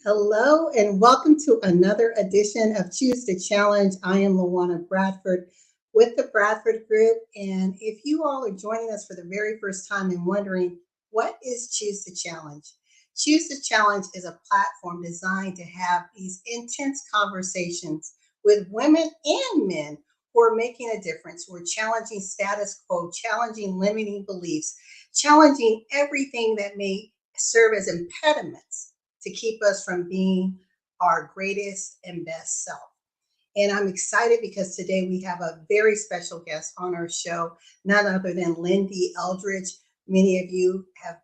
Hello and welcome to another edition of Choose the Challenge. I am LaWanna Bradford with the Bradford Group. And if you all are joining us for the very first time and wondering, what is Choose the Challenge? Choose the Challenge is a platform designed to have these intense conversations with women and men who are making a difference, who are challenging status quo, challenging limiting beliefs, challenging everything that may serve as impediments to keep us from being our greatest and best self. And I'm excited because today we have a very special guest on our show, none other than Lyn-Dee Eldridge. Many of you have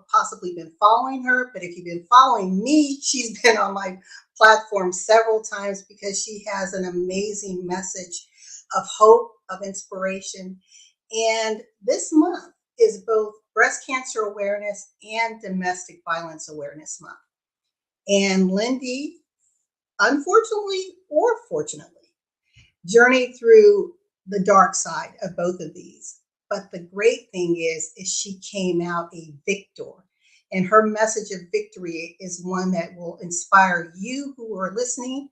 possibly been following her, but if you've been following me, she's been on my platform several times because she has an amazing message of hope, of inspiration. And this month is both Breast Cancer Awareness and Domestic Violence Awareness Month. And Lyn-Dee, unfortunately or fortunately, journeyed through the dark side of both of these. But the great thing is she came out a victor. And her message of victory is one that will inspire you who are listening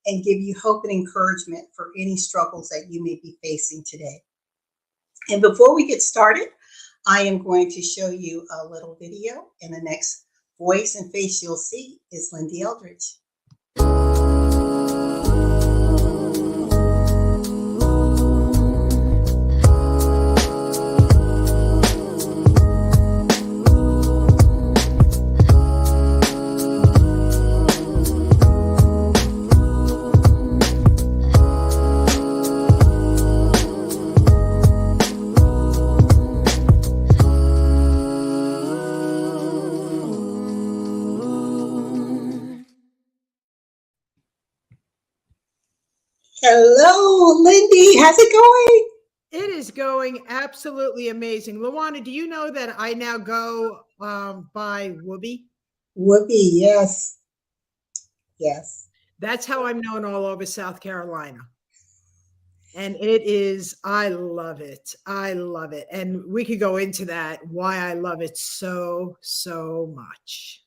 and give you hope and encouragement for any struggles that you may be facing today. And before we get started, I am going to show you a little video, and the next voice and face you'll see is Lyn-Dee Eldridge. Hello, Lyn-Dee. How's it going? It is going absolutely amazing. LaWanna, do you know that I now go by Woobie? Woobie, yes. Yes. That's how I'm known all over South Carolina. And it is, I love it. I love it. And we could go into that, why I love it so, so much.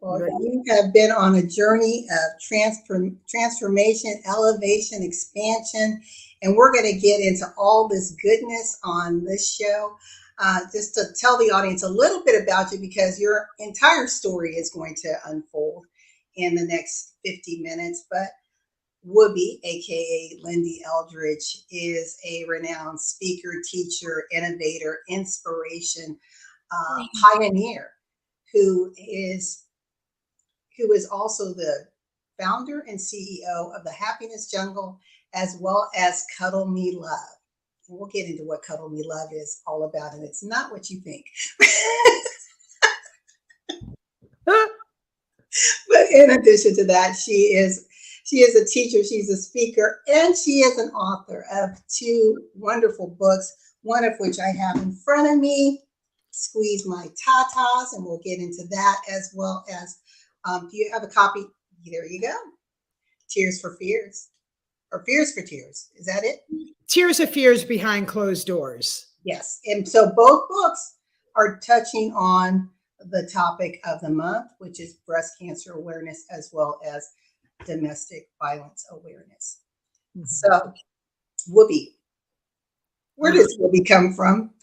Well, you have been on a journey of transformation, elevation, expansion, and we're going to get into all this goodness on this show. Just to tell the audience a little bit about you, because your entire story is going to unfold in the next 50 minutes. But Woobie, aka Lyn-Dee Eldridge, is a renowned speaker, teacher, innovator, inspiration, pioneer who is also the founder and CEO of the Happiness Jungle, as well as Cuddle Me Love. And we'll get into what Cuddle Me Love is all about, and it's not what you think. But in addition to that, she is a teacher, she's a speaker, and she is an author of 2 wonderful books, one of which I have in front of me, Squeeze My Tatas, and we'll get into that, as well as do you have a copy? There you go. Tears for Fears, or Fears for Tears. Is that it? Tears of Fears Behind Closed Doors. Yes. And so both books are touching on the topic of the month, which is breast cancer awareness, as well as domestic violence awareness. Mm-hmm. So, Woobie, where does Woobie come from?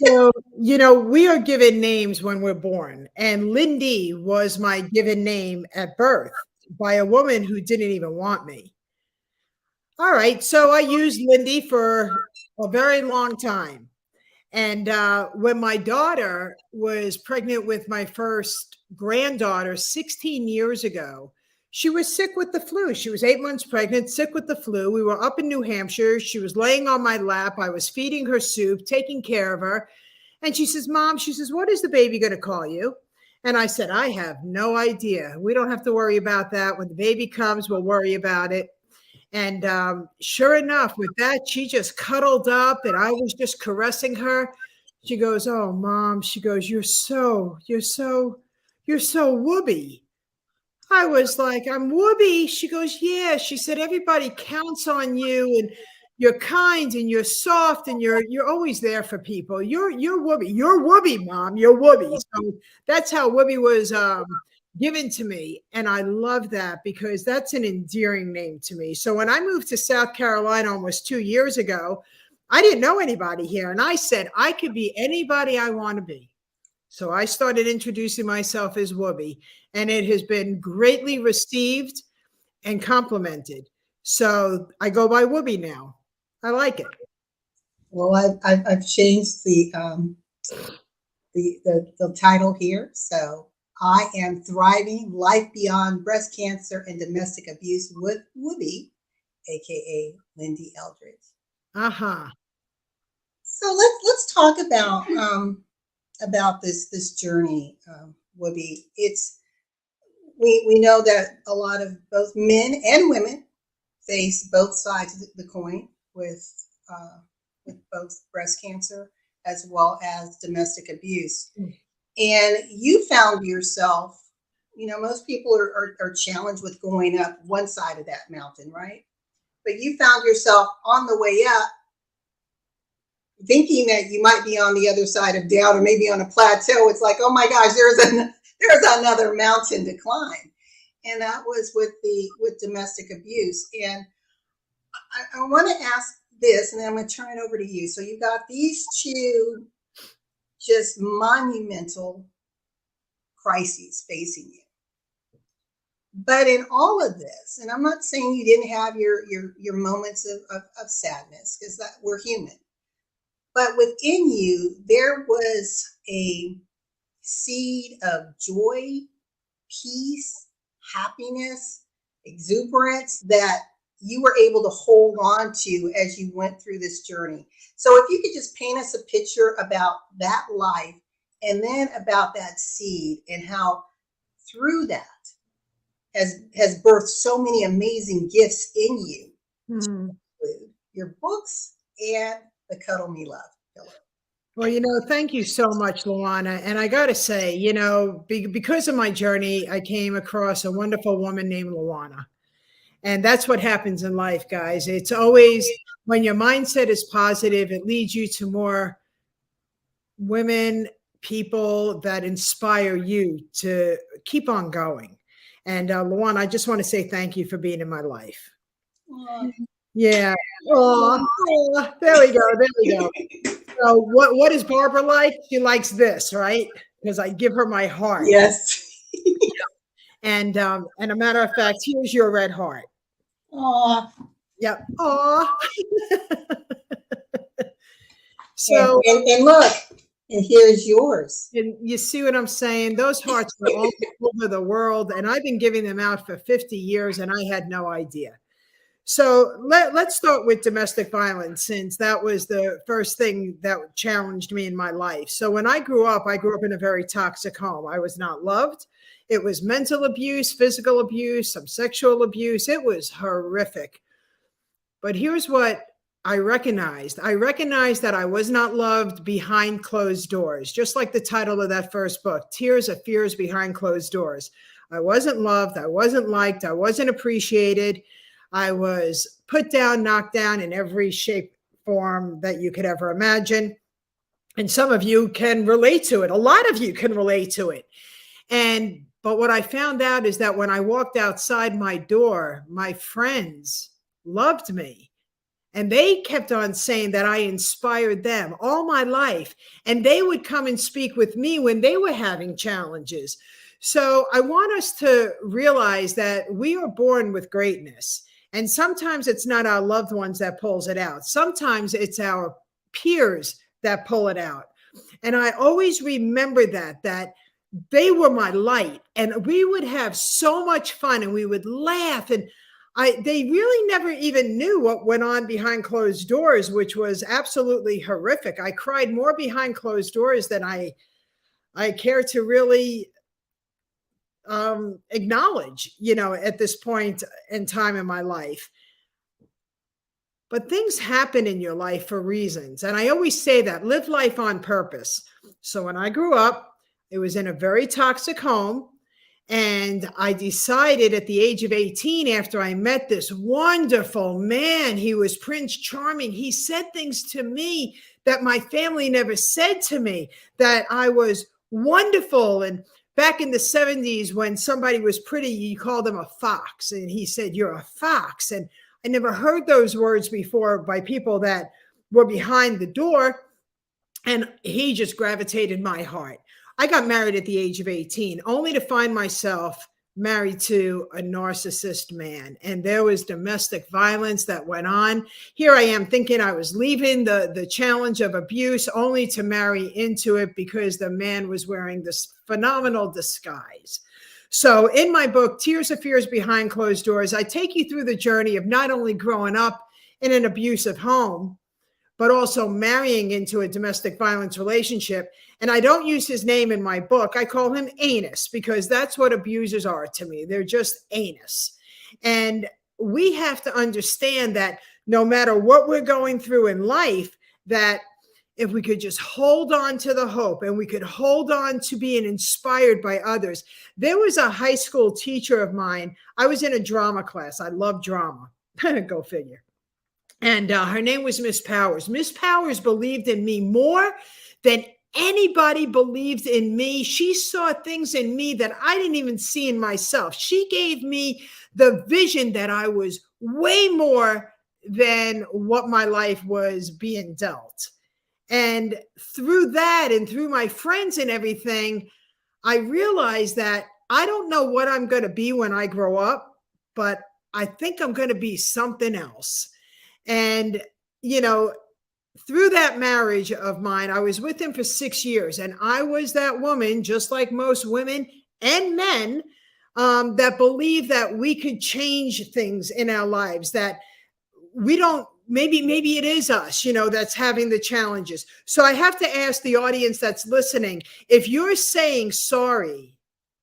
So, we are given names when we're born, and Lyn-Dee was my given name at birth by a woman who didn't even want me. All right, so I used Lyn-Dee for a very long time. And when my daughter was pregnant with my first granddaughter 16 years ago, she was sick with the flu. She was 8 months pregnant, sick with the flu. We were up in New Hampshire. She was laying on my lap. I was feeding her soup, taking care of her. And she says, Mom, what is the baby going to call you? And I said, I have no idea. We don't have to worry about that. When the baby comes, we'll worry about it. And sure enough, with that, she just cuddled up and I was just caressing her. She goes, oh, Mom, she goes, you're so Woobie. I was like, I'm Woobie. She goes, yeah. She said, everybody counts on you and you're kind and you're soft and you're always there for people. You're Woobie. You're Woobie, Mom. You're Woobie. So that's how Woobie was given to me. And I love that because that's an endearing name to me. So when I moved to South Carolina almost 2 years ago, I didn't know anybody here. And I said, I could be anybody I want to be. So I started introducing myself as Woobie, and it has been greatly received and complimented. So I go by Woobie now. I like it. Well, I've changed the title here. So I am thriving life beyond breast cancer and domestic abuse with Woobie, aka Lyn-Dee Eldridge. Uh-huh. So let's talk about this journey, Woobie. It's we know that a lot of both men and women face both sides of the coin with both breast cancer as well as domestic abuse. And you found yourself, most people are challenged with going up one side of that mountain, right? But you found yourself on the way up thinking that you might be on the other side of down or maybe on a plateau. It's like, oh my gosh, there's another mountain to climb. And that was with domestic abuse. And I want to ask this, and then I'm going to turn it over to you. So you got these two just monumental crises facing you. But in all of this, and I'm not saying you didn't have your moments of sadness, because that we're human. But within you, there was a seed of joy, peace, happiness, exuberance that you were able to hold on to as you went through this journey. So if you could just paint us a picture about that life and then about that seed and how through that has birthed so many amazing gifts in you, to include your books and the Cuddle Me Love pillow. Well, thank you so much, LaWanna. And I got to say, because of my journey, I came across a wonderful woman named LaWanna. And that's what happens in life, guys. It's always when your mindset is positive, it leads you to more women, people that inspire you to keep on going. And LaWanna, I just want to say thank you for being in my life. Aww. Yeah. Oh, there we go. There we go. So what is Barbara like? She likes this, right? Because I give her my heart. Yes. And a matter of fact, here's your red heart. Aw. Yep. Aw. So and look, and here's yours. And you see what I'm saying? Those hearts are all over the world, and I've been giving them out for 50 years, and I had no idea. So let's start with domestic violence, since that was the first thing that challenged me in my life. So when I grew up in a very toxic home. I was not loved. It was mental abuse, physical abuse, some sexual abuse. It was horrific. But here's what I recognized. I recognized that I was not loved behind closed doors, just like the title of that first book, Tears of Fears Behind Closed Doors. I wasn't loved. I wasn't liked. I wasn't appreciated. I was put down, knocked down in every shape, form that you could ever imagine. And some of you can relate to it. A lot of you can relate to it. But what I found out is that when I walked outside my door, my friends loved me. And they kept on saying that I inspired them all my life. And they would come and speak with me when they were having challenges. So I want us to realize that we are born with greatness. And sometimes it's not our loved ones that pulls it out. Sometimes it's our peers that pull it out. And I always remember that they were my light, and we would have so much fun and we would laugh. And they really never even knew what went on behind closed doors, which was absolutely horrific. I cried more behind closed doors than I care to really acknowledge, at this point in time in my life. But things happen in your life for reasons. And I always say that, live life on purpose. So when I grew up, it was in a very toxic home. And I decided at the age of 18, after I met this wonderful man, he was Prince Charming. He said things to me that my family never said to me, that I was wonderful and back in the 70s, when somebody was pretty, you called them a fox. And he said, "You're a fox." And I never heard those words before by people that were behind the door. And he just gravitated my heart. I got married at the age of 18, only to find myself married to a narcissist man. And there was domestic violence that went on. Here I am thinking I was leaving the challenge of abuse, only to marry into it because the man was wearing this phenomenal disguise. So in my book, Tears of Fears Behind Closed Doors, I take you through the journey of not only growing up in an abusive home, but also marrying into a domestic violence relationship. And I don't use his name in my book. I call him Anus, because that's what abusers are to me. They're just anus. And we have to understand that no matter what we're going through in life, that if we could just hold on to the hope and we could hold on to being inspired by others. There was a high school teacher of mine. I was in a drama class. I love drama. Go figure. And her name was Miss Powers. Miss Powers believed in me more than anybody believed in me. She saw things in me that I didn't even see in myself. She gave me the vision that I was way more than what my life was being dealt. And through that and through my friends and everything, I realized that I don't know what I'm going to be when I grow up, but I think I'm going to be something else. And, you know, through that marriage of mine, I was with him for 6 years. And I was that woman, just like most women and men, that believe that we could change things in our lives, that we don't, maybe it is us, you know, that's having the challenges. So I have to ask the audience that's listening, if you're saying sorry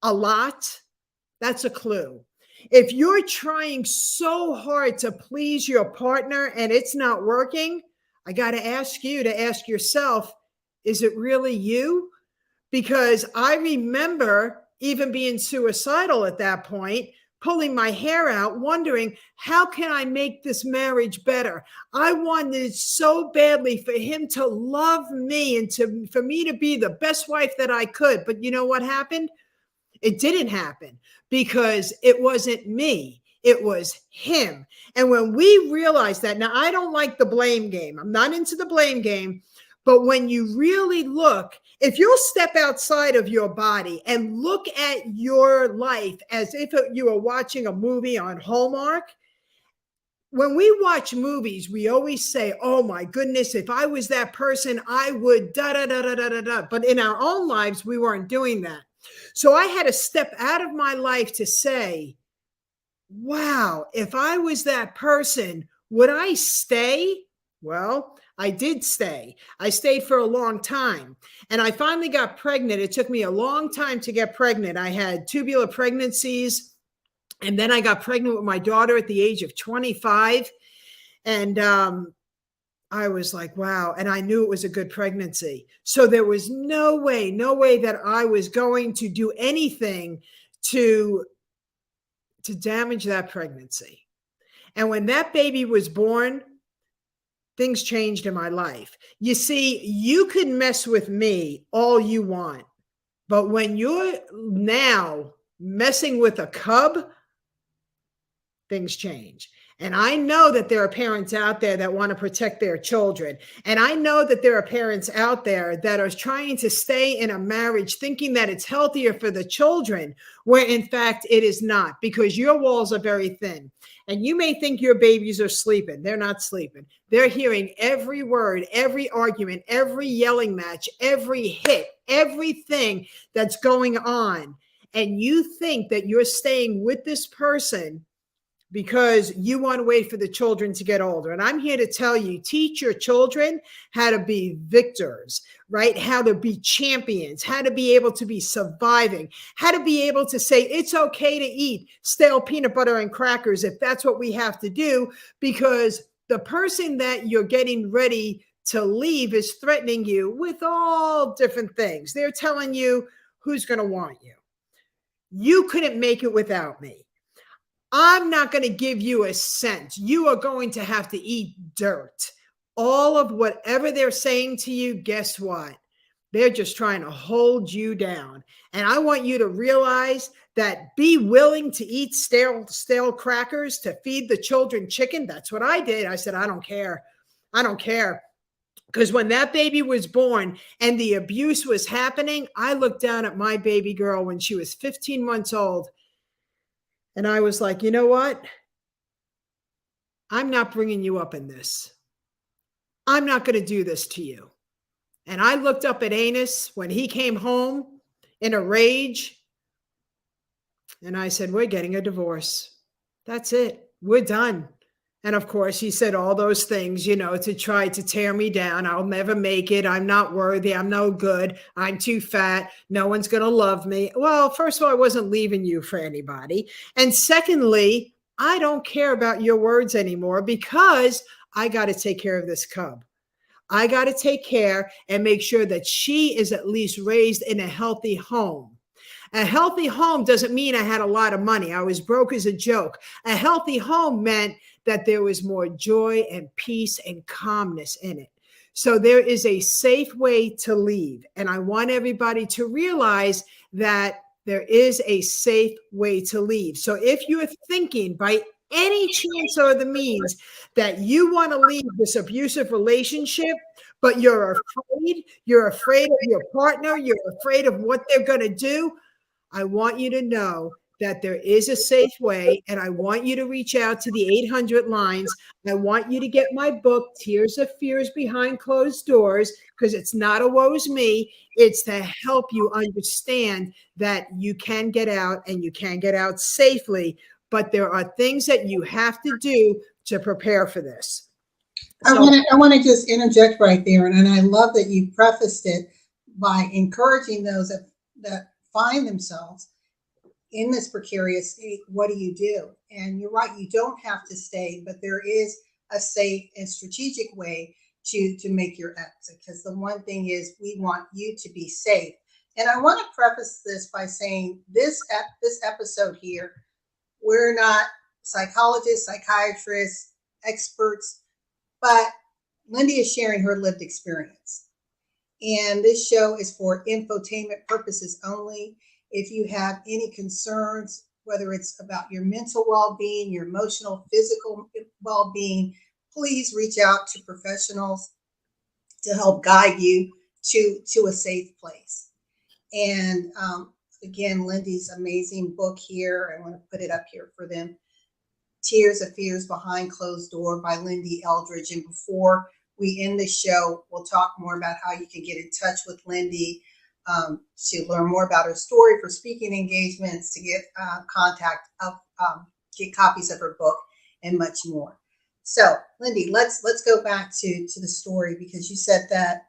a lot, that's a clue. If you're trying so hard to please your partner and it's not working, I got to ask you to ask yourself, is it really you? Because I remember even being suicidal at that point, pulling my hair out, wondering, how can I make this marriage better? I wanted so badly for him to love me and for me to be the best wife that I could. But you know what happened? It didn't happen because it wasn't me. It was him. And when we realized that, now I don't like the blame game. I'm not into the blame game. But when you really look, if you'll step outside of your body and look at your life as if you were watching a movie on Hallmark, when we watch movies, we always say, oh my goodness, if I was that person, I would da da da da da da da. But in our own lives, we weren't doing that. So I had to step out of my life to say, wow, if I was that person, would I stay? Well, I did stay. I stayed for a long time. And I finally got pregnant. It took me a long time to get pregnant. I had tubular pregnancies. And then I got pregnant with my daughter at the age of 25. And I was like, wow. And I knew it was a good pregnancy. So there was no way that I was going to do anything to damage that pregnancy. And when that baby was born, things changed in my life. You see, you can mess with me all you want, but when you're now messing with a cub, things change. And I know that there are parents out there that want to protect their children. And I know that there are parents out there that are trying to stay in a marriage thinking that it's healthier for the children, where in fact it is not, because your walls are very thin. And you may think your babies are sleeping. They're not sleeping. They're hearing every word, every argument, every yelling match, every hit, everything that's going on. And you think that you're staying with this person because you want to wait for the children to get older. And I'm here to tell you, teach your children how to be victors, right? How to be champions, how to be able to be surviving, how to be able to say, it's okay to eat stale peanut butter and crackers if that's what we have to do, because the person that you're getting ready to leave is threatening you with all different things. They're telling you who's going to want you. You couldn't make it without me. I'm not going to give you a cent. You are going to have to eat dirt. All of whatever they're saying to you, guess what? They're just trying to hold you down. And I want you to realize that be willing to eat stale crackers to feed the children chicken. That's what I did. I said, I don't care. I don't care. Because when that baby was born and the abuse was happening, I looked down at my baby girl when she was 15 months old. And I was like, you know what? I'm not bringing you up in this. I'm not going to do this to you. And I looked up at Anus when he came home in a rage. And I said, we're getting a divorce. That's it. We're done. And of course, he said all those things, you know, to try to tear me down. I'll never make it. I'm not worthy. I'm no good. I'm too fat. No one's going to love me. Well, first of all, I wasn't leaving you for anybody. And secondly, I don't care about your words anymore because I got to take care of this cub. I got to take care and make sure that she is at least raised in a healthy home. A healthy home doesn't mean I had a lot of money. I was broke as a joke. A healthy home meant that there was more joy and peace and calmness in it. So there is a safe way to leave. And I want everybody to realize that there is a safe way to leave. So if you are thinking by any chance or the means that you want to leave this abusive relationship, but you're afraid of your partner, you're afraid of what they're going to do, I want you to know that there is a safe way, and I want you to reach out to the 800 lines. I want you to get my book, Tears of Fears Behind Closed Doors, because it's not a woe's me. It's to help you understand that you can get out and you can get out safely, but there are things that you have to do to prepare for this. I want to just interject right there, and I love that you prefaced it by encouraging those that find themselves in this precarious state. What do you do? And you're right, you don't have to stay, but there is a safe and strategic way to make your exit, because the one thing is we want you to be safe. And I want to preface this by saying this episode here, we're not psychologists, psychiatrists, experts, but Lyn-Dee is sharing her lived experience. And this show is for infotainment purposes only. If you have any concerns, whether it's about your mental well-being, your emotional, physical well-being, please reach out to professionals to help guide you to a safe place. And again, Lyn-Dee's amazing book here, I want to put it up here for them, Tears of Fears Behind Closed Door by Lyn-Dee Eldridge. And before we end the show, we'll talk more about how you can get in touch with Lyn-Dee to learn more about her story, for speaking engagements, to get get copies of her book, and much more. So, Lyn-Dee, let's go back to the story, because you said that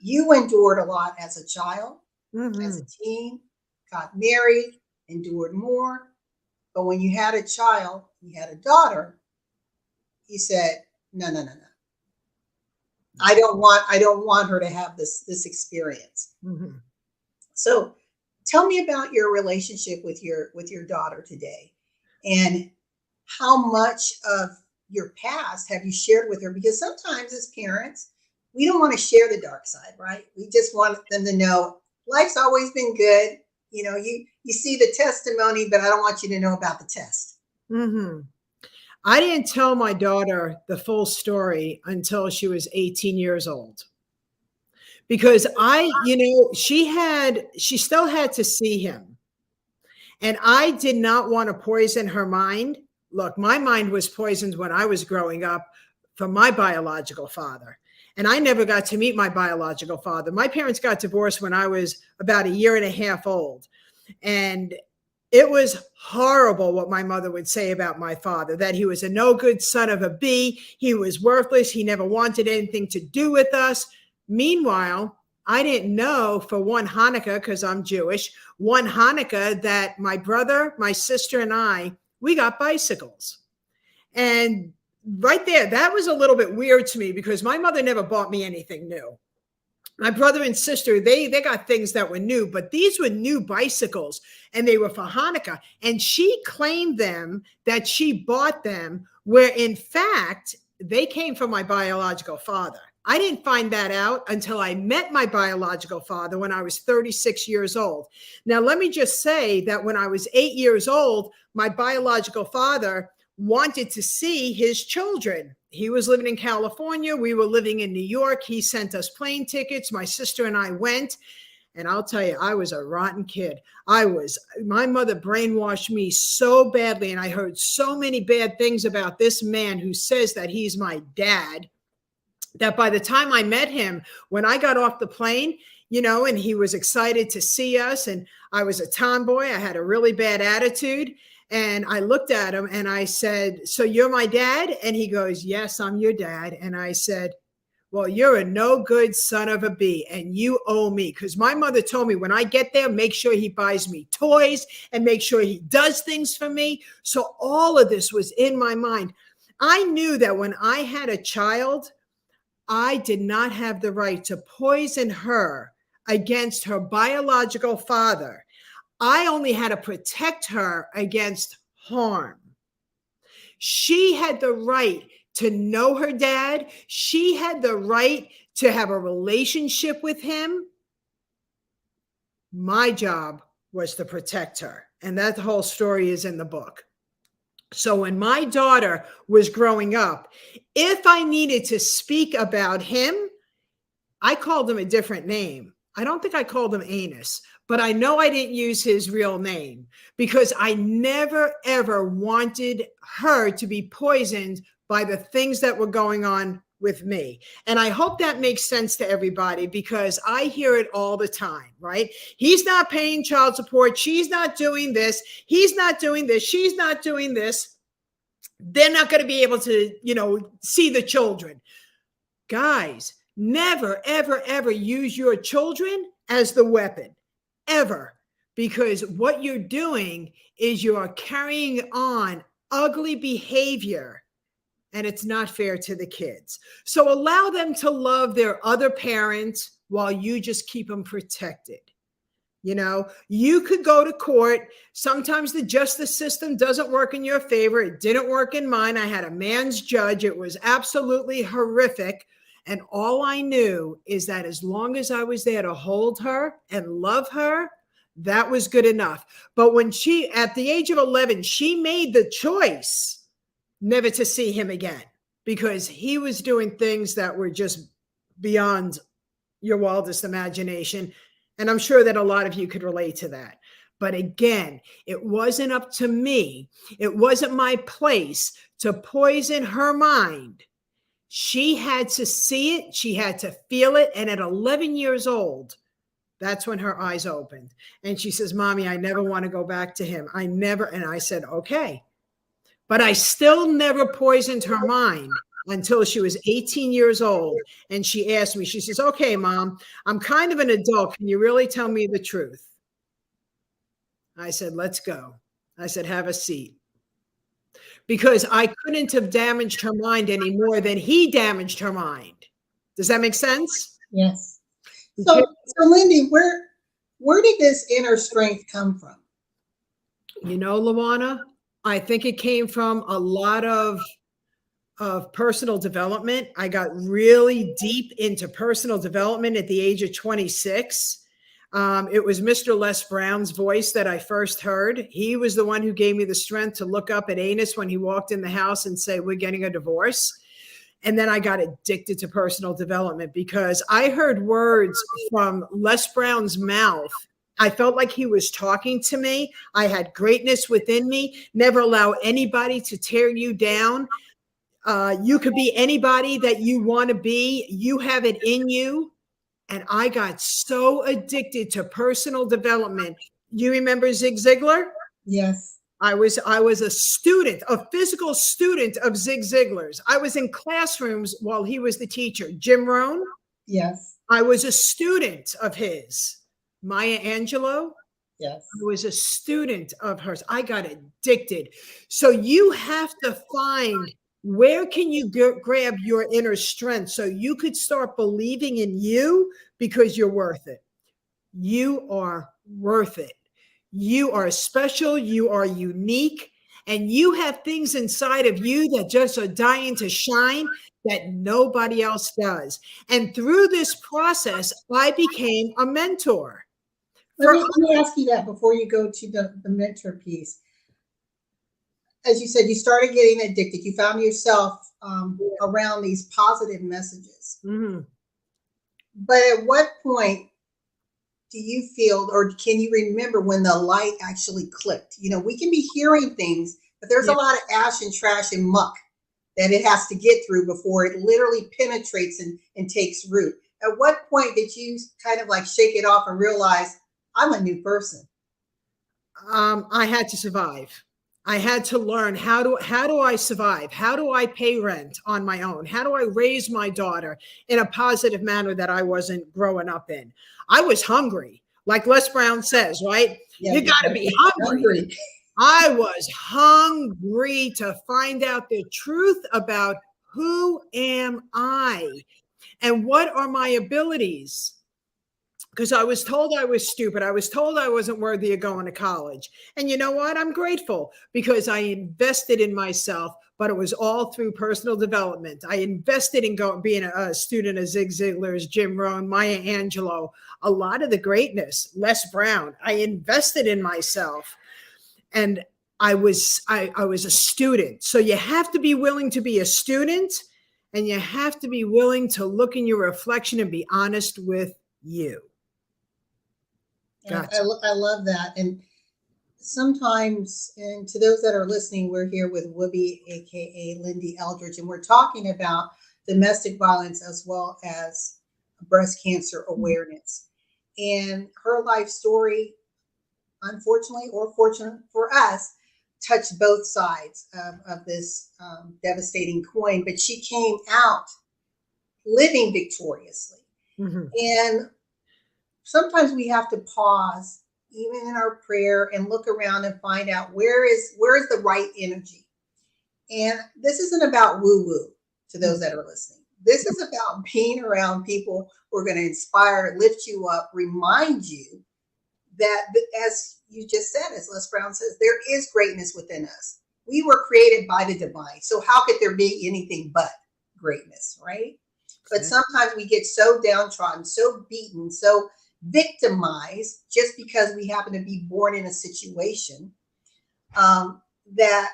you endured a lot as a child, as a teen, got married, endured more. But when you had a child, you had a daughter, you said, no. I don't want her to have this experience. Mm-hmm. So tell me about your relationship with your daughter today, and how much of your past have you shared with her? Because sometimes as parents, we don't want to share the dark side, right? We just want them to know life's always been good. You know, you see the testimony, but I don't want you to know about the test. Mm-hmm. I didn't tell my daughter the full story until she was 18 years old, because she still had to see him. And I did not want to poison her mind. Look, my mind was poisoned when I was growing up from my biological father. And I never got to meet my biological father. My parents got divorced when I was about a year and a half old. And it was horrible what my mother would say about my father, that he was a no good son of a bee. He was worthless. He never wanted anything to do with us. Meanwhile, I didn't know for one Hanukkah, because I'm Jewish, one Hanukkah, that my brother, my sister, and I, we got bicycles. And right there, that was a little bit weird to me, because my mother never bought me anything new. My brother and sister, they got things that were new, but these were new bicycles, and they were for Hanukkah. And she claimed that she bought them, where in fact, they came from my biological father. I didn't find that out until I met my biological father when I was 36 years old. Now, let me just say that when I was 8 years old, my biological father wanted to see his children. He was living in California. We were living in New York. He sent us plane tickets. My sister and I went. And I'll tell you, I was a rotten kid. My mother brainwashed me so badly. And I heard so many bad things about this man who says that he's my dad, that by the time I met him, when I got off the plane, and he was excited to see us, and I was a tomboy, I had a really bad attitude. And I looked at him and I said, "So you're my dad?" And he goes, "Yes, I'm your dad." And I said, "Well, you're a no good son of a bee and you owe me." Because my mother told me when I get there, make sure he buys me toys and make sure he does things for me. So all of this was in my mind. I knew that when I had a child, I did not have the right to poison her against her biological father. I only had to protect her against harm. She had the right to know her dad. She had the right to have a relationship with him. My job was to protect her. And that whole story is in the book. So when my daughter was growing up, if I needed to speak about him, I called him a different name. I don't think I called him Anus, but I know I didn't use his real name because I never, ever wanted her to be poisoned by the things that were going on with me. And I hope that makes sense to everybody because I hear it all the time, right? He's not paying child support. She's not doing this. He's not doing this. She's not doing this. They're not going to be able to, see the children. Guys, never, ever, ever use your children as the weapon, ever. Because what you're doing is you are carrying on ugly behavior. And it's not fair to the kids. So allow them to love their other parents while you just keep them protected. You could go to court. Sometimes the justice system doesn't work in your favor. It didn't work in mine. I had a man's judge. It was absolutely horrific. And all I knew is that as long as I was there to hold her and love her, that was good enough. But when at the age of 11, she made the choice never to see him again because he was doing things that were just beyond your wildest imagination. And I'm sure that a lot of you could relate to that. But again, it wasn't up to me. It wasn't my place to poison her mind. She had to see it. She had to feel it. And at 11 years old, that's when her eyes opened. And she says, "Mommy, I never want to go back to him. I never." And I said, "Okay." But I still never poisoned her mind until she was 18 years old. And she asked me, she says, "Okay, Mom, I'm kind of an adult. Can you really tell me the truth?" I said, "Let's go." I said, "Have a seat." Because I couldn't have damaged her mind any more than he damaged her mind. Does that make sense? Yes. So Lyn-Dee, where did this inner strength come from? LaWanna, I think it came from a lot of personal development. I got really deep into personal development at the age of 26. It was Mr. Les Brown's voice that I first heard. He was the one who gave me the strength to look up at Anus when he walked in the house and say, "We're getting a divorce." And then I got addicted to personal development because I heard words from Les Brown's mouth. I felt like he was talking to me. I had greatness within me. Never allow anybody to tear you down. You could be anybody that you want to be. You have it in you. And I got so addicted to personal development. You remember Zig Ziglar? Yes. I was a student, a physical student of Zig Ziglar's. I was in classrooms while he was the teacher. Jim Rohn? Yes. I was a student of his. Maya Angelou? Yes. I was a student of hers. I got addicted. So you have to find where can you grab your inner strength so you could start believing in you because you're worth it. You are worth it. You are special. You are unique. And you have things inside of you that just are dying to shine that nobody else does. And through this process, I became a mentor. Let me ask you that before you go to the mentor piece. As you said, you started getting addicted. You found yourself around these positive messages. Mm-hmm. But at what point do you feel, or can you remember when the light actually clicked? You know, we can be hearing things, but there's a lot of ash and trash and muck that it has to get through before it literally penetrates and takes root. At what point did you kind of like shake it off and realize I'm a new person? I had to survive. I had to learn how do I survive? How do I pay rent on my own? How do I raise my daughter in a positive manner that I wasn't growing up in? I was hungry, like Les Brown says, right? Yeah, you got to be hungry. I was hungry to find out the truth about who am I and what are my abilities. Because I was told I was stupid. I was told I wasn't worthy of going to college. And you know what? I'm grateful because I invested in myself, but it was all through personal development. I invested in being a student of Zig Ziglar's, Jim Rohn, Maya Angelou, a lot of the greatness, Les Brown. I invested in myself. And I was a student. So you have to be willing to be a student, and you have to be willing to look in your reflection and be honest with you. Gotcha. I love that. And sometimes, and to those that are listening, we're here with Woobie, aka Lyn-Dee Eldridge, and we're talking about domestic violence as well as breast cancer awareness. And her life story, unfortunately or fortunate for us, touched both sides of this devastating coin, but she came out living victoriously. Mm-hmm. And sometimes we have to pause, even in our prayer, and look around and find out where is the right energy. And this isn't about woo-woo to those that are listening. This is about being around people who are going to inspire, lift you up, remind you that, as you just said, as Les Brown says, there is greatness within us. We were created by the divine. So how could there be anything but greatness, right? But sometimes we get so downtrodden, so beaten, so victimized just because we happen to be born in a situation that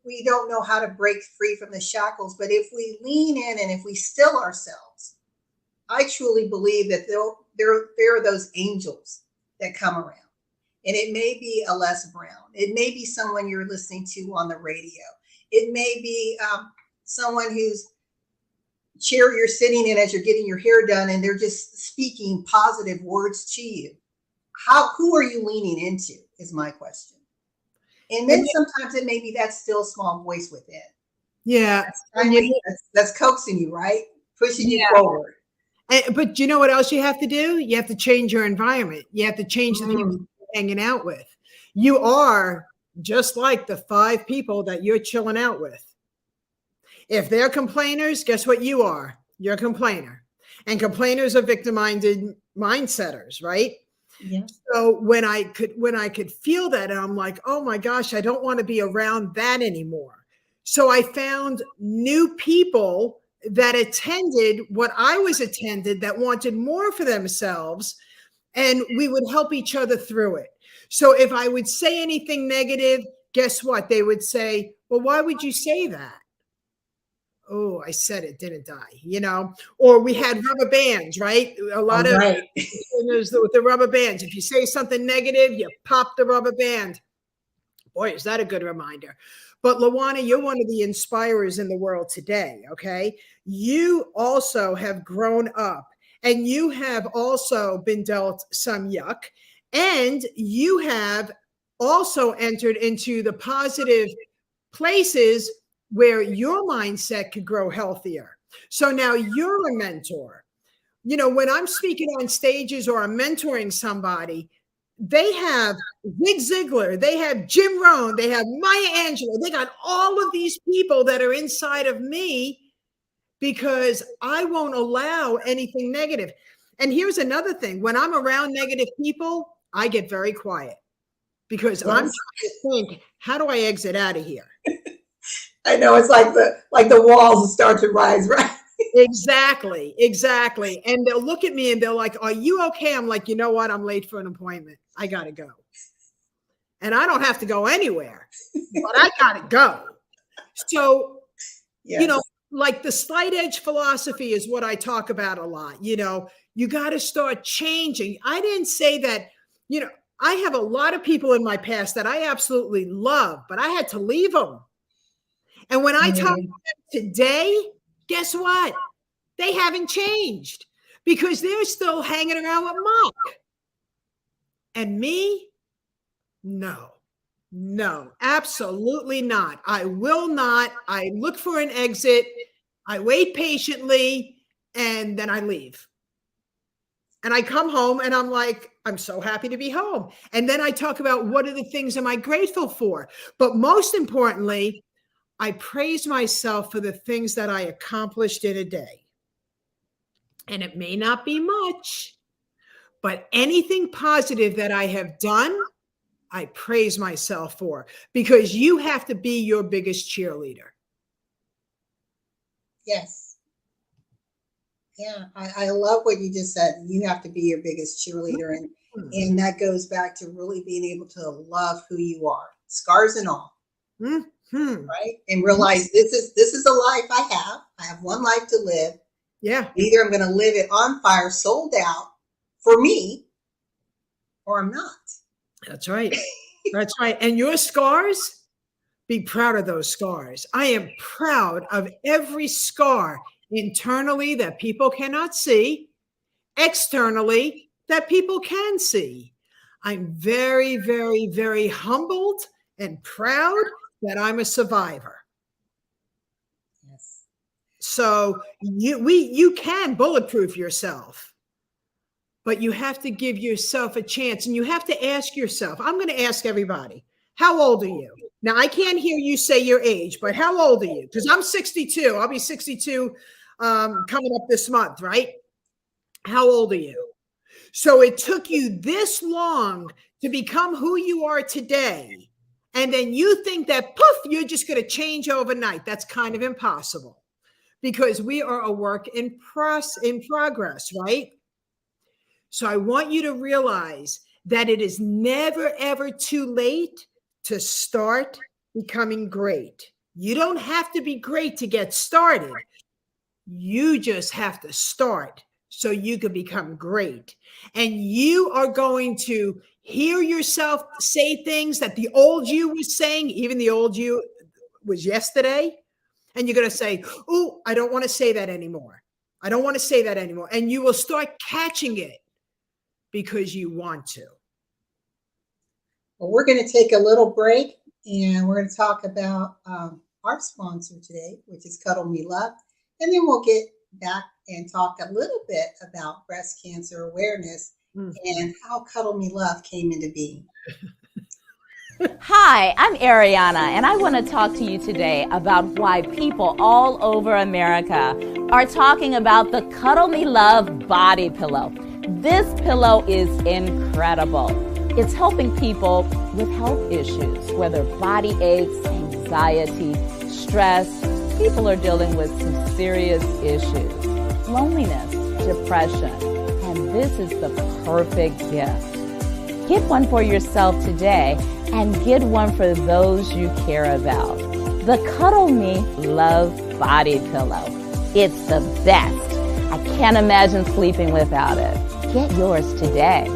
we don't know how to break free from the shackles. But if we lean in and if we still ourselves, I truly believe that there are those angels that come around. And it may be a Les Brown. It may be someone you're listening to on the radio. It may be someone whose chair you're sitting in as you're getting your hair done, and they're just speaking positive words to you. Who are you leaning into is my question. And then sometimes it may be that still small voice within. Yeah. That's coaxing you, right? Pushing you forward. But you know what else you have to do? You have to change your environment. You have to change the people you're hanging out with. You are just like the 5 people that you're chilling out with. If they're complainers, guess what you are? You're a complainer. And complainers are victim-minded mindsetters, right? Yeah. So when I could feel that, and I'm like, oh my gosh, I don't want to be around that anymore. So I found new people that attended what I was attended, that wanted more for themselves, and we would help each other through it. So if I would say anything negative, guess what? They would say, well, why would you say that? Oh, I said it, didn't I? You know, or we had rubber bands, right? A lot of with the rubber bands. If you say something negative, you pop the rubber band. Boy, is that a good reminder. But LaWanna, you're one of the inspirers in the world today, okay? You also have grown up, and you have also been dealt some yuck, and you have also entered into the positive places where your mindset could grow healthier. So now you're a mentor. You know, when I'm speaking on stages or I'm mentoring somebody, they have Zig Ziglar, they have Jim Rohn, they have Maya Angelou, they got all of these people that are inside of me because I won't allow anything negative. And here's another thing. When I'm around negative people, I get very quiet. because I'm trying to think, how do I exit out of here? I know, it's like the walls start to rise, right? Exactly. And they'll look at me and they're like, are you okay? I'm like, you know what? I'm late for an appointment. I got to go. And I don't have to go anywhere, but I got to go. So, Yes. like the slight edge philosophy is what I talk about a lot. You got to start changing. I didn't say that, I have a lot of people in my past that I absolutely love, but I had to leave them. And when I talk to them today, guess what? They haven't changed because they're still hanging around with Mark. And me? No, absolutely not. I will not. I look for an exit. I wait patiently and then I leave. And I come home and I'm like, I'm so happy to be home. And then I talk about what are the things am I grateful for? But most importantly, I praise myself for the things that I accomplished in a day. And it may not be much, but anything positive that I have done, I praise myself for, because you have to be your biggest cheerleader. Yes. Yeah, I love what you just said. You have to be your biggest cheerleader. And that goes back to really being able to love who you are, scars and all. Right? And realize this is the life I have. I have one life to live. Yeah. Either I'm going to live it on fire, sold out for me, or I'm not. That's right. That's right. And your scars, be proud of those scars. I am proud of every scar internally that people cannot see, externally that people can see. I'm very, very, very humbled and proud that I'm a survivor. Yes. So you can bulletproof yourself, but you have to give yourself a chance, and you have to ask yourself. I'm going to ask everybody, how old are you? Now, I can't hear you say your age, but how old are you? Because I'm 62. I'll be 62 coming up this month, right? How old are you? So it took you this long to become who you are today. And then you think that, poof, you're just going to change overnight. That's kind of impossible because we are a work in progress, right? So I want you to realize that it is never, ever too late to start becoming great. You don't have to be great to get started. You just have to start so you can become great. And you are going to hear yourself say things that the old you was saying, even the old you was yesterday. And you're going to say, oh, I don't want to say that anymore. I don't want to say that anymore. And you will start catching it because you want to. Well, we're going to take a little break and we're going to talk about our sponsor today, which is Cuddle Me Love. And then we'll get back and talk a little bit about breast cancer awareness and how Cuddle Me Love came into being. Hi, I'm Ariana, and I want to talk to you today about why people all over America are talking about the Cuddle Me Love body pillow. This pillow is incredible. It's helping people with health issues, whether body aches, anxiety, stress. People are dealing with some serious issues, loneliness, depression, and this is the perfect gift. Get one for yourself today and get one for those you care about. The Cuddle Me Love body pillow. It's the best. I can't imagine sleeping without it. Get yours today.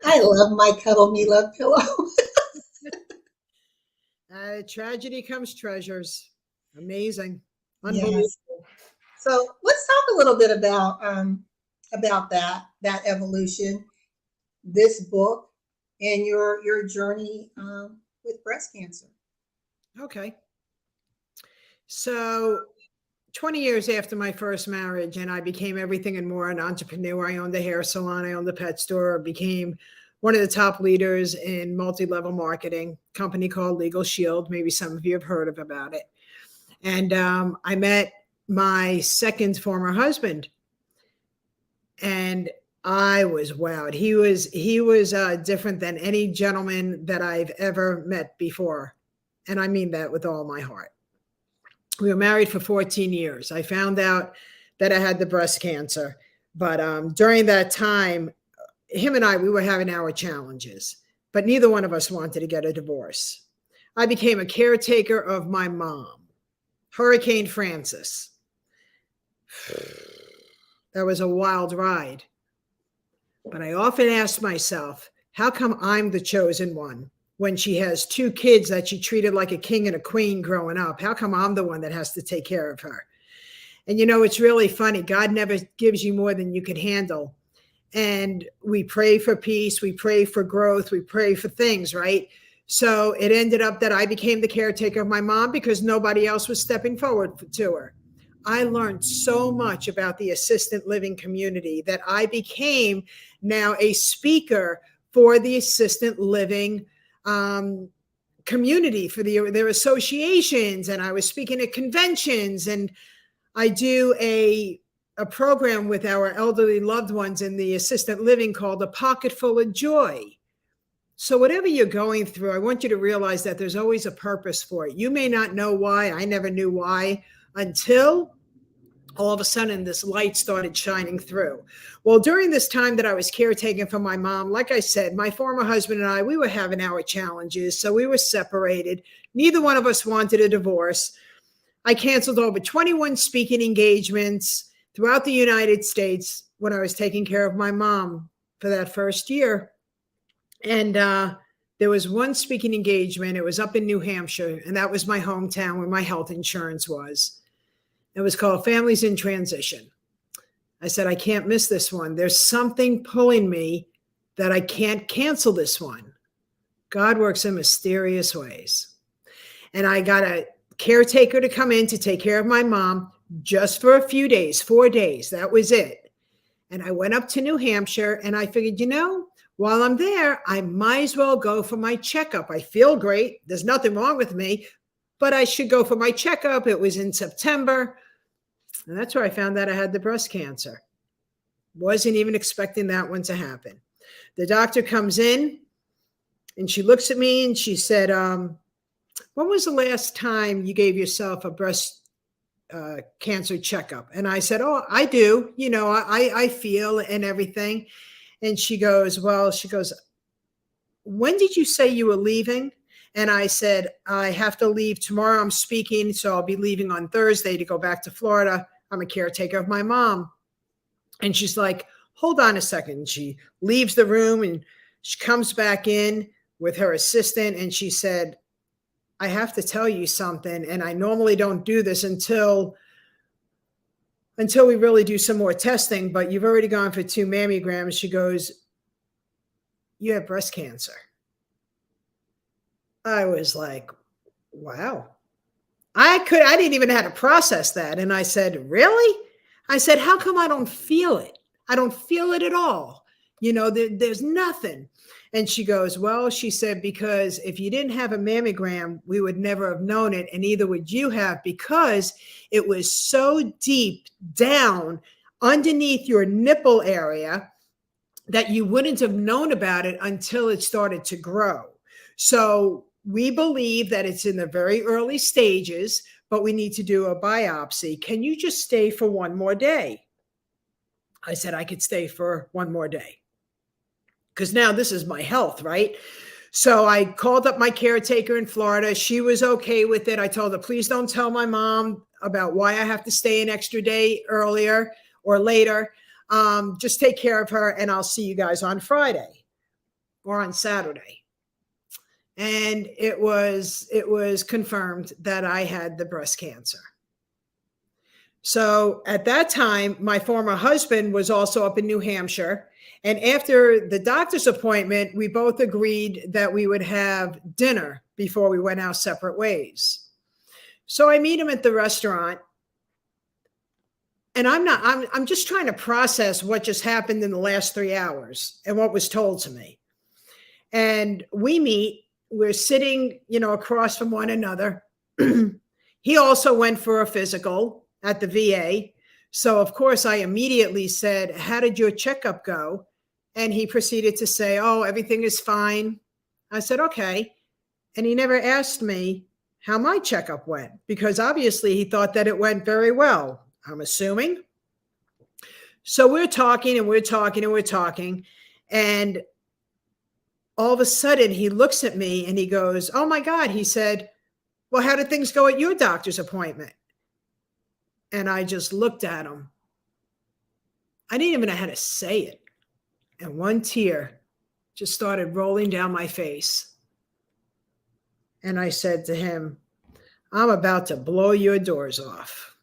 I love my Cuddle Me Love pillow. Tragedy comes treasures. Amazing. Unbelievable. Yes. So let's talk a little bit about that evolution, this book, and your journey with breast cancer. Okay. So 20 years after my first marriage, and I became everything and more, an entrepreneur. I owned a hair salon. I owned a pet store. Became one of the top leaders in multi-level marketing, company called Legal Shield. Maybe some of you have heard about it. And I met my second former husband, and I was wowed. He was different than any gentleman that I've ever met before. And I mean that with all my heart. We were married for 14 years. I found out that I had the breast cancer. But during that time, him and I, we were having our challenges, but neither one of us wanted to get a divorce. I became a caretaker of my mom, Hurricane Francis. That was a wild ride. But I often asked myself, how come I'm the chosen one? When she has two kids that she treated like a king and a queen growing up, how come I'm the one that has to take care of her? And you know, it's really funny. God never gives you more than you can handle. And we pray for peace. We pray for growth. We pray for things, right? So it ended up that I became the caretaker of my mom because nobody else was stepping forward to her. I learned so much about the assisted living community that I became now a speaker for the assisted living community, for their associations, and I was speaking at conventions, and I do a program with our elderly loved ones in the assisted living called A Pocket Full of Joy. So whatever you're going through, I want you to realize that there's always a purpose for it. You may not know why. I never knew why until all of a sudden this light started shining through. Well, during this time that I was caretaking for my mom, like I said, my former husband and I, we were having our challenges. So we were separated. Neither one of us wanted a divorce. I canceled over 21 speaking engagements throughout the United States when I was taking care of my mom for that first year. And there was one speaking engagement. It was up in New Hampshire, and that was my hometown where my health insurance was. It was called Families in Transition. I said, I can't miss this one. There's something pulling me that I can't cancel this one. God works in mysterious ways. And I got a caretaker to come in to take care of my mom just for a few days, 4 days. That was it. And I went up to New Hampshire and I figured, you know, while I'm there, I might as well go for my checkup. I feel great. There's nothing wrong with me, but I should go for my checkup. It was in September. And that's where I found out I had the breast cancer. Wasn't even expecting that one to happen. The doctor comes in and she looks at me and she said, when was the last time you gave yourself a breast cancer checkup? And I said, oh, I do. You know, I feel and everything. And she goes, when did you say you were leaving? And I said, I have to leave tomorrow. I'm speaking, so I'll be leaving on Thursday to go back to Florida. I'm a caretaker of my mom. And she's like, hold on a second. She leaves the room and she comes back in with her assistant. And she said, I have to tell you something. And I normally don't do this until we really do some more testing, but you've already gone for 2 mammograms. She goes, you have breast cancer. I was like, wow. I didn't even know how to process that. And I said, really? I said, how come I don't feel it? I don't feel it at all. You know, there's nothing. And she goes, well, she said, because if you didn't have a mammogram, we would never have known it. And neither would you have, because it was so deep down underneath your nipple area that you wouldn't have known about it until it started to grow. So we believe that it's in the very early stages, but we need to do a biopsy. Can you just stay for 1 more day? I said, I could stay for 1 more day. Because now this is my health, right? So I called up my caretaker in Florida. She was okay with it. I told her, please don't tell my mom about why I have to stay an extra day earlier or later. Just take care of her and I'll see you guys on Friday. or on Saturday. And it was confirmed that I had the breast cancer. So at that time, my former husband was also up in New Hampshire. And after the doctor's appointment, we both agreed that we would have dinner before we went our separate ways. So I meet him at the restaurant. And I'm just trying to process what just happened in the last 3 hours and what was told to me. And we meet. We're sitting, across from one another. He also went for a physical at the VA. So, of course, I immediately said, "How did your checkup go?" And he proceeded to say, "Oh, everything is fine." I said, "Okay." And he never asked me how my checkup went, because obviously he thought that it went very well, I'm assuming. So we're talking and we're talking and we're talking. And all of a sudden he looks at me and he goes, "Oh my God," he said, "Well, how did things go at your doctor's appointment?" And I just looked at him. I didn't even know how to say it. And one tear just started rolling down my face. And I said to him, "I'm about to blow your doors off."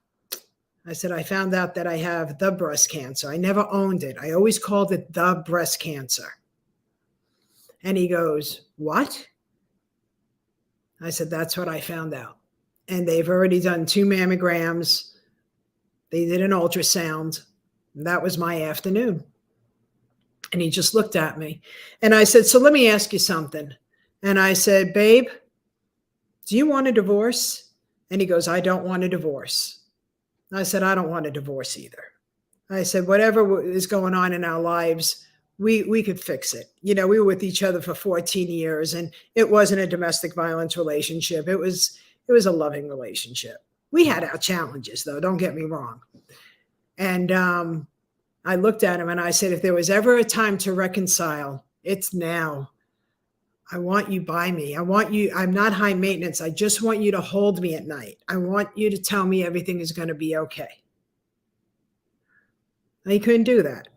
I said, "I found out that I have the breast cancer. I never owned it. I always called it the breast cancer." And he goes, "What?" I said, "That's what I found out. And they've already done 2 mammograms. They did an ultrasound. And that was my afternoon." And he just looked at me. And I said, "So let me ask you something." And I said, "Babe, do you want a divorce?" And he goes, "I don't want a divorce." I said, "I don't want a divorce either." I said, "Whatever is going on in our lives, we could fix it. We were with each other for 14 years and it wasn't a domestic violence relationship. It was a loving relationship. We had our challenges though, don't get me wrong." And I looked at him and I said, "If there was ever a time to reconcile, it's now. I want you by me. I'm not high maintenance. I just want you to hold me at night. I want you to tell me everything is going to be okay." And he couldn't do that.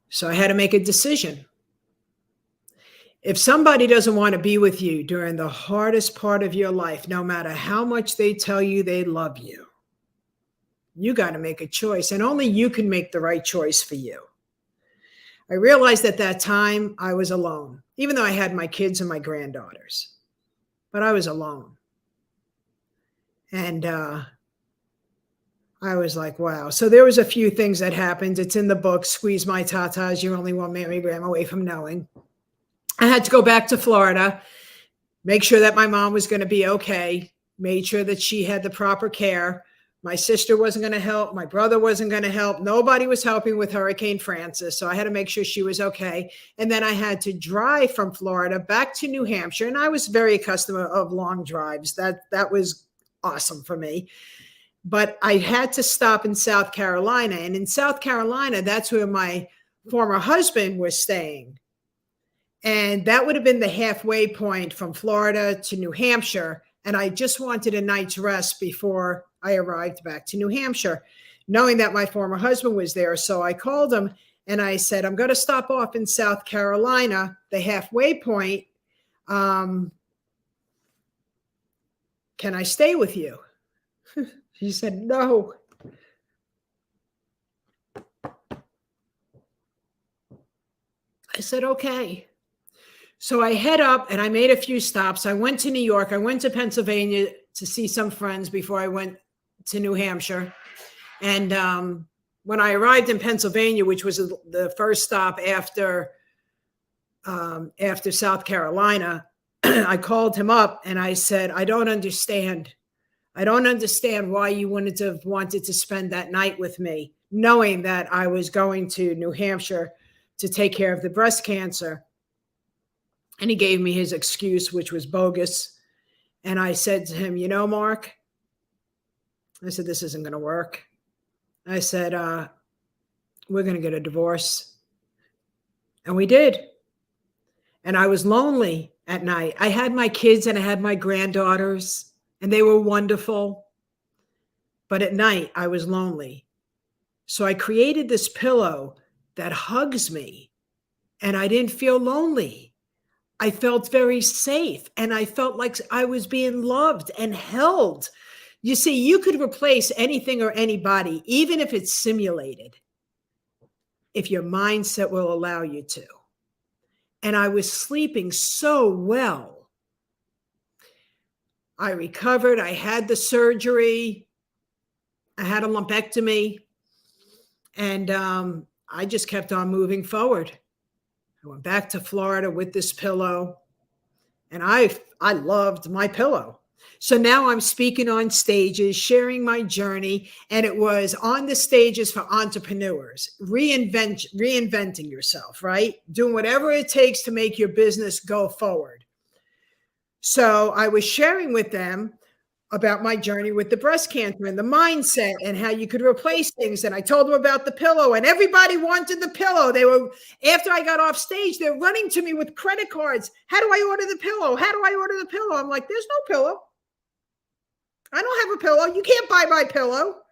So I had to make a decision. If somebody doesn't want to be with you during the hardest part of your life, no matter how much they tell you they love you, you got to make a choice, and only you can make the right choice for you. I realized at that time I was alone, even though I had my kids and my granddaughters, but I was alone. And I was like, wow. So there was a few things that happened. It's in the book, Squeeze My Tatas, You're Only One Mammogram Away from Knowing. I had to go back to Florida, make sure that my mom was going to be okay, made sure that she had the proper care. My sister wasn't going to help. My brother wasn't going to help. Nobody was helping with Hurricane Francis. So I had to make sure she was okay. And then I had to drive from Florida back to New Hampshire. And I was very accustomed of long drives. That was awesome for me. But I had to stop in South Carolina. And in South Carolina, that's where my former husband was staying. And that would have been the halfway point from Florida to New Hampshire. And I just wanted a night's rest before I arrived back to New Hampshire, knowing that my former husband was there. So I called him and I said, "I'm going to stop off in South Carolina, the halfway point. Can I stay with you?" He said, "No." I said, "Okay." So I head up and I made a few stops. I went to New York. I went to Pennsylvania to see some friends before I went to New Hampshire. And when I arrived in Pennsylvania, which was the first stop after South Carolina, I called him up and I said, "I don't understand. I don't understand why you wouldn't have wanted to spend that night with me, knowing that I was going to New Hampshire to take care of the breast cancer." And he gave me his excuse, which was bogus. And I said to him, "You know, Mark," I said, "this isn't going to work." I said, "We're going to get a divorce." And we did. And I was lonely at night. I had my kids and I had my granddaughters, and they were wonderful. But at night, I was lonely. So I created this pillow that hugs me, and I didn't feel lonely. I felt very safe, and I felt like I was being loved and held. You see, you could replace anything or anybody, even if it's simulated, if your mindset will allow you to. And I was sleeping so well. I recovered. I had the surgery. I had a lumpectomy. And I just kept on moving forward. I went back to Florida with this pillow, and I loved my pillow. So now I'm speaking on stages, sharing my journey, and it was on the stages for entrepreneurs, reinventing yourself, right? Doing whatever it takes to make your business go forward. So I was sharing with them about my journey with the breast cancer and the mindset and how you could replace things. And I told them about the pillow, and everybody wanted the pillow. They were, after I got off stage, they're running to me with credit cards. How do I order the pillow? How do I order the pillow? I'm like, there's no pillow. I don't have a pillow. You can't buy my pillow.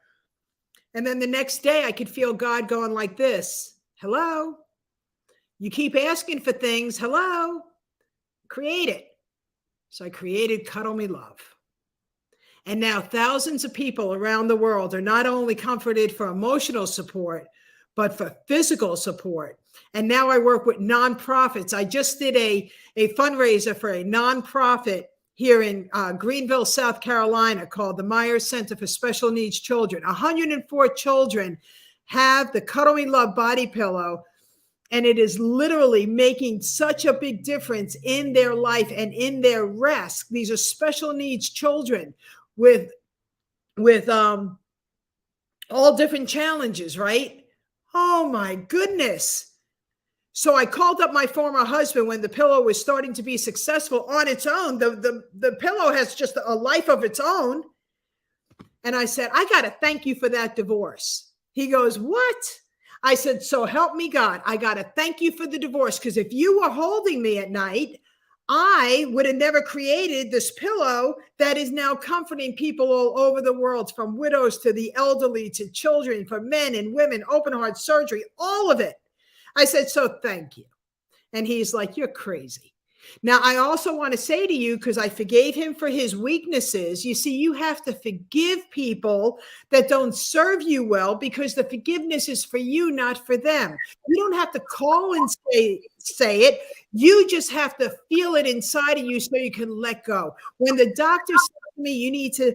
And then the next day I could feel God going like this. Hello. You keep asking for things. Hello. Create it. So I created Cuddle Me Love. And now thousands of people around the world are not only comforted for emotional support, but for physical support. And now I work with nonprofits. I just did a fundraiser for a nonprofit here in Greenville, South Carolina, called the Myers Center for Special Needs Children. 104 children have the Cuddle Me Love body pillow, and it is literally making such a big difference in their life and in their rest. These are special needs children with all different challenges, right? Oh my goodness. So I called up my former husband when the pillow was starting to be successful on its own. The pillow has just a life of its own. And I said, I got to thank you for that divorce. He goes, what? I said, so help me God. I got to thank you for the divorce, because if you were holding me at night, I would have never created this pillow that is now comforting people all over the world, from widows to the elderly to children, for men and women, open heart surgery, all of it. I said, so thank you. And he's like, you're crazy. Now, I also want to say to you, because I forgave him for his weaknesses, you see, you have to forgive people that don't serve you well, because the forgiveness is for you, not for them. You don't have to call and say it. You just have to feel it inside of you so you can let go. When the doctor said to me, you need to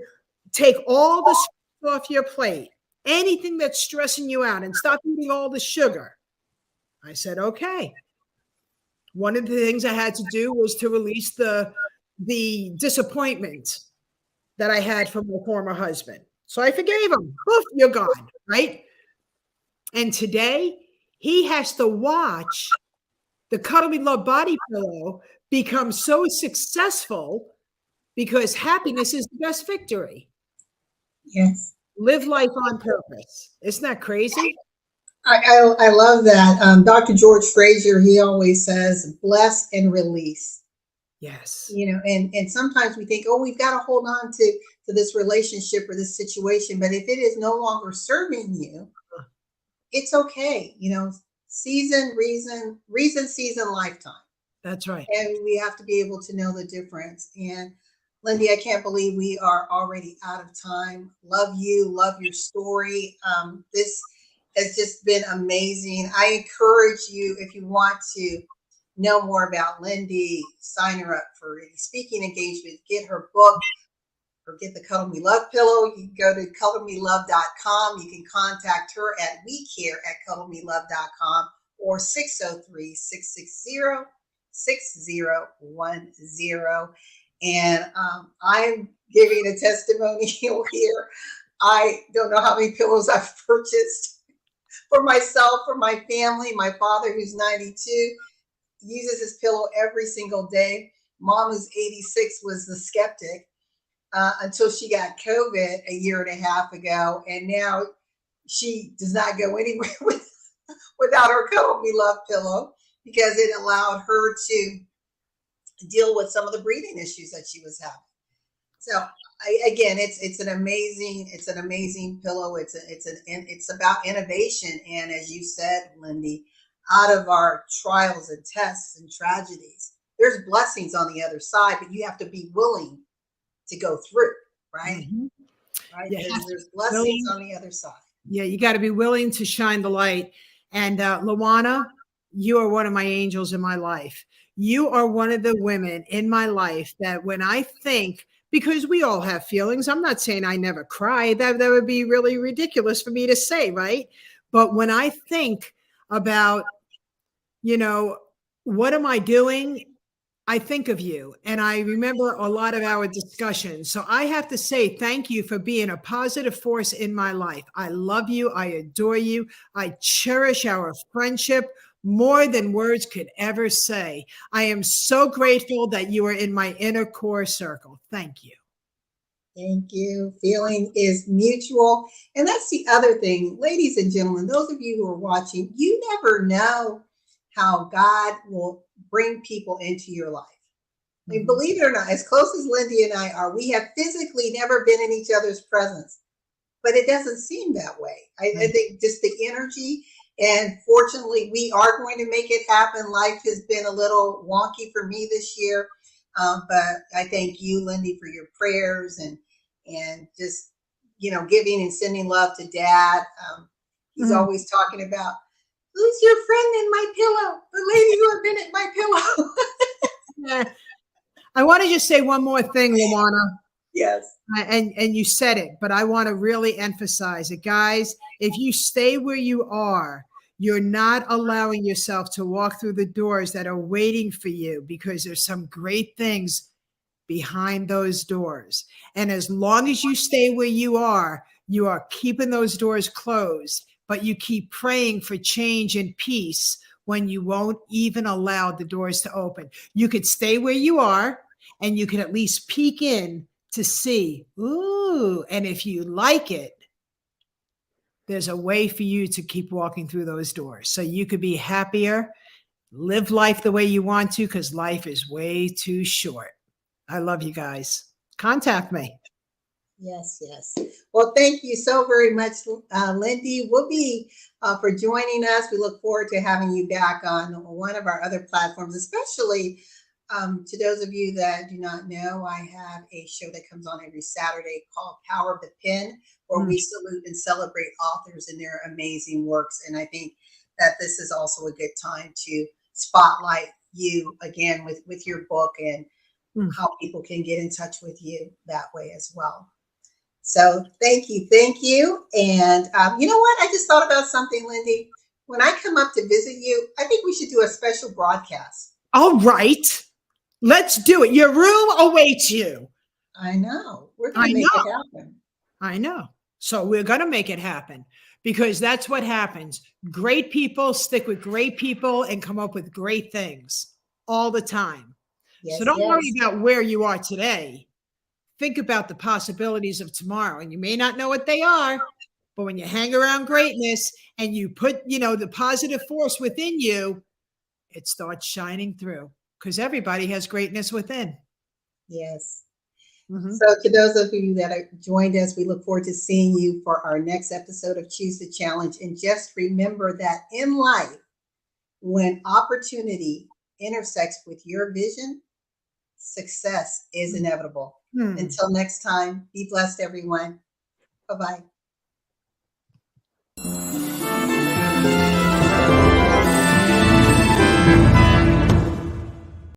take all the stress off your plate, anything that's stressing you out, and stop eating all the sugar. I said, okay. One of the things I had to do was to release the disappointment that I had from my former husband. So I forgave him. Poof, you're gone, right? And today he has to watch the Cuddle Me Love body pillow become so successful, because happiness is the best victory. Yes. Live life on purpose. Isn't that crazy? I love that. Dr. George Fraser, he always says, bless and release. Yes. You know, and sometimes we think, oh, we've got to hold on to this relationship or this situation. But if it is no longer serving you, it's okay. You know, season, season, lifetime. That's right. And we have to be able to know the difference. And Lyn-Dee, I can't believe we are already out of time. Love you. Love your story. This has just been amazing. I encourage you, if you want to know more about Lyn-Dee, sign her up for any speaking engagement, get her book, or get the Cuddle Me Love pillow. You can go to cuddlemelove.com. You can contact her at wecare@cuddlemelove.com or 603-660-6010. And I'm giving a testimonial here. I don't know how many pillows I've purchased for myself, for my family. My father, who's 92, uses his pillow every single day. Mom, who's 86, was the skeptic until she got COVID a year and a half ago. And now she does not go anywhere without her Cuddle Me Love pillow, because it allowed her to deal with some of the breathing issues that she was having. So Again, it's an amazing pillow. It's about innovation, and as you said, Lyn-Dee, out of our trials and tests and tragedies, there's blessings on the other side, but you have to be willing to go through, right? Mhm. Right? You have to There's be blessings willing. on the other side. Yeah, you got to be willing to shine the light. And LaWanna, you are one of my angels in my life. You are one of the women in my life that when I think, because we all have feelings, I'm not saying I never cry. That would be really ridiculous for me to say, right? But when I think about, you know, what am I doing? I think of you and I remember a lot of our discussions. So I have to say thank you for being a positive force in my life. I love you. I adore you. I cherish our friendship more than words could ever say. I am so grateful that you are in my inner core circle. Thank you. Thank you. Feeling is mutual. And that's the other thing, ladies and gentlemen, those of you who are watching, you never know how God will bring people into your life. I mean, believe it or not, as close as Lyn-Dee and I are, we have physically never been in each other's presence, but it doesn't seem that way. I think just the energy, and fortunately, we are going to make it happen. Life has been a little wonky for me this year, but I thank you, Lyn-Dee, for your prayers and just giving and sending love to Dad. He's always talking about who's your friend in my pillow, the lady who had been at my pillow. I want to just say one more thing, LaWanna. Yes. And you said it, but I want to really emphasize it. Guys, if you stay where you are, you're not allowing yourself to walk through the doors that are waiting for you, because there's some great things behind those doors. And as long as you stay where you are keeping those doors closed, but you keep praying for change and peace when you won't even allow the doors to open. You could stay where you are and you can at least peek in to see, ooh, and if you like it, there's a way for you to keep walking through those doors. So you could be happier, live life the way you want to, because life is way too short. I love you guys. Contact me. Yes, yes. Well, thank you so very much, Lyn-Dee Woobie, for joining us. We look forward to having you back on one of our other platforms, especially to those of you that do not know, I have a show that comes on every Saturday called Power of the Pen, where we salute and celebrate authors and their amazing works. And I think that this is also a good time to spotlight you again with your book and how people can get in touch with you that way as well. So thank you. Thank you. And you know what? I just thought about something, Lyn-Dee. When I come up to visit you, I think we should do a special broadcast. All right. Let's do it. Your room awaits you. I know. We're going to make it happen. I know. So we're going to make it happen, because that's what happens. Great people stick with great people and come up with great things all the time. Yes, so don't worry about where you are today. Think about the possibilities of tomorrow. And you may not know what they are, but when you hang around greatness and you put, the positive force within you, it starts shining through, because everybody has greatness within. Yes. So to those of you that have joined us, we look forward to seeing you for our next episode of Choose the Challenge. And just remember that in life, when opportunity intersects with your vision, success is inevitable. Until next time, be blessed, everyone. Bye-bye.